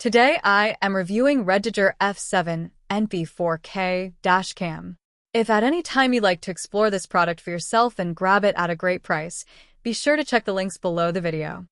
Today I am reviewing REDTIGER F7NP 4K Dash Cam. If at any time you'd like to explore this product for yourself and grab it at a great price, be sure to check the links below the video.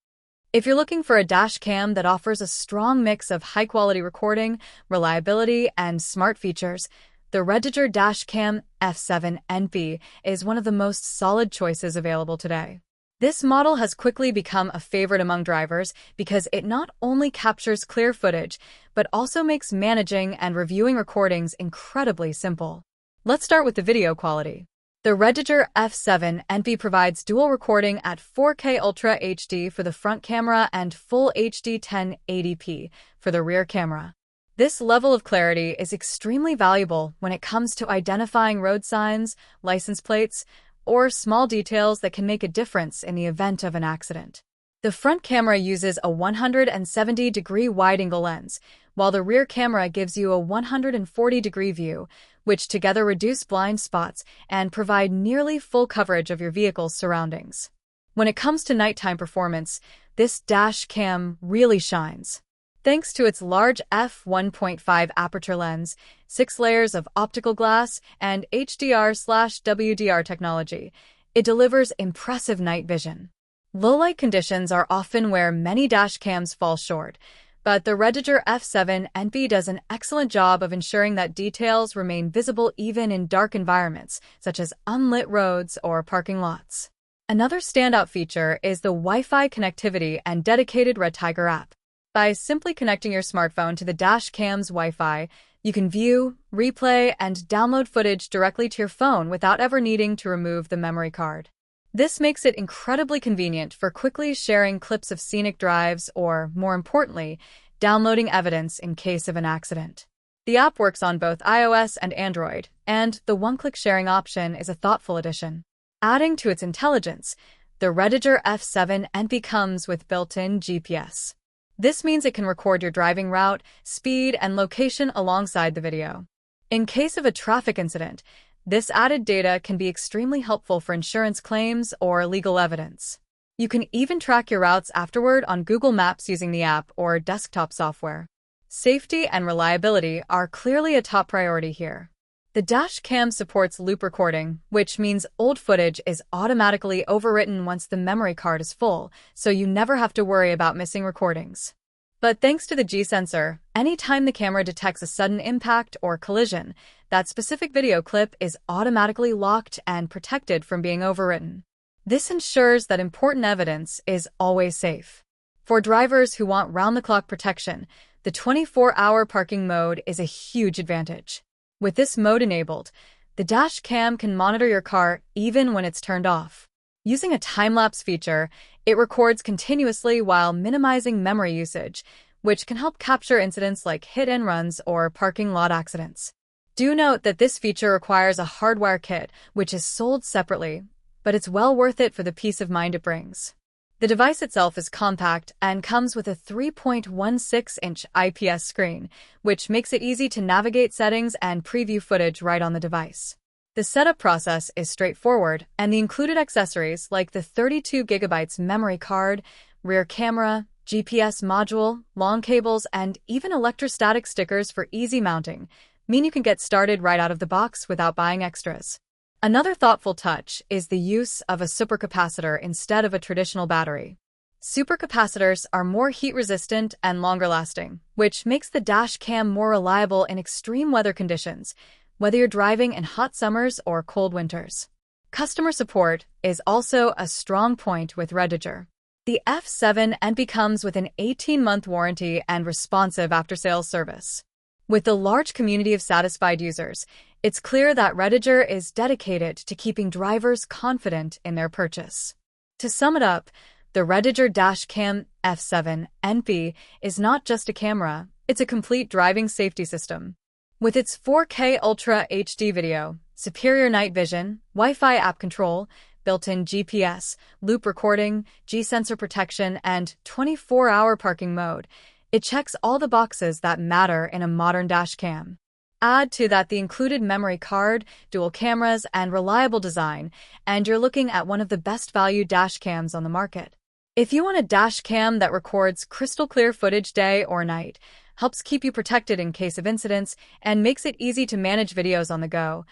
If you're looking for a dash cam that offers a strong mix of high-quality recording, reliability, and smart features, the REDTIGER Dash Cam F7NP is one of the most solid choices available today. This model has quickly become a favorite among drivers because it not only captures clear footage, but also makes managing and reviewing recordings incredibly simple. Let's start with the video quality. The REDTIGER F7NP provides dual recording at 4K Ultra HD for the front camera and Full HD 1080p for the rear camera. This level of clarity is extremely valuable when it comes to identifying road signs, license plates, or small details that can make a difference in the event of an accident. The front camera uses a 170-degree wide-angle lens, while the rear camera gives you a 140-degree view, which together reduce blind spots and provide nearly full coverage of your vehicle's surroundings. When it comes to nighttime performance, this dash cam really shines. Thanks to its large f1.5 aperture lens, 6 layers of optical glass, and HDR/WDR technology, it delivers impressive night vision. Low-light conditions are often where many dash cams fall short, but the REDTIGER F7NP does an excellent job of ensuring that details remain visible even in dark environments, such as unlit roads or parking lots. Another standout feature is the Wi-Fi connectivity and dedicated REDTIGER app. By simply connecting your smartphone to the dash cam's Wi-Fi, you can view, replay, and download footage directly to your phone without ever needing to remove the memory card. This makes it incredibly convenient for quickly sharing clips of scenic drives or, more importantly, downloading evidence in case of an accident. The app works on both iOS and Android, and the one-click sharing option is a thoughtful addition. Adding to its intelligence, the REDTIGER F7NP comes with built-in GPS. This means it can record your driving route, speed, and location alongside the video. In case of a traffic incident, this added data can be extremely helpful for insurance claims or legal evidence. You can even track your routes afterward on Google Maps using the app or desktop software. Safety and reliability are clearly a top priority here. The dash cam supports loop recording, which means old footage is automatically overwritten once the memory card is full, so you never have to worry about missing recordings. But thanks to the G sensor, anytime the camera detects a sudden impact or collision, that specific video clip is automatically locked and protected from being overwritten. This ensures that important evidence is always safe. For drivers who want round-the-clock protection, the 24-hour parking mode is a huge advantage. With this mode enabled, the dash cam can monitor your car even when it's turned off. Using a time-lapse feature, it records continuously while minimizing memory usage, which can help capture incidents like hit-and-runs or parking lot accidents. Do note that this feature requires a hardware kit, which is sold separately, but it's well worth it for the peace of mind it brings. The device itself is compact and comes with a 3.16-inch IPS screen, which makes it easy to navigate settings and preview footage right on the device. The setup process is straightforward, and the included accessories like the 32GB memory card, rear camera, GPS module, long cables, and even electrostatic stickers for easy mounting mean you can get started right out of the box without buying extras. Another thoughtful touch is the use of a supercapacitor instead of a traditional battery. Supercapacitors are more heat-resistant and longer-lasting, which makes the dash cam more reliable in extreme weather conditions, whether you're driving in hot summers or cold winters. Customer support is also a strong point with REDTIGER. The F7NP comes with an 18-month warranty and responsive after-sales service. With a large community of satisfied users, it's clear that REDTIGER is dedicated to keeping drivers confident in their purchase. To sum it up, the REDTIGER Dash Cam F7NP is not just a camera, it's a complete driving safety system. With its 4K Ultra HD video, superior night vision, Wi-Fi app control, built-in GPS, loop recording, G-sensor protection, and 24-hour parking mode, it checks all the boxes that matter in a modern dash cam. Add to that the included memory card, dual cameras, and reliable design, and you're looking at one of the best value dash cams on the market. If you want a dash cam that records crystal clear footage day or night, helps keep you protected in case of incidents, and makes it easy to manage videos on the go.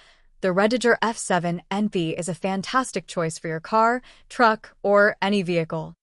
The REDTIGER F7NP is a fantastic choice for your car, truck, or any vehicle.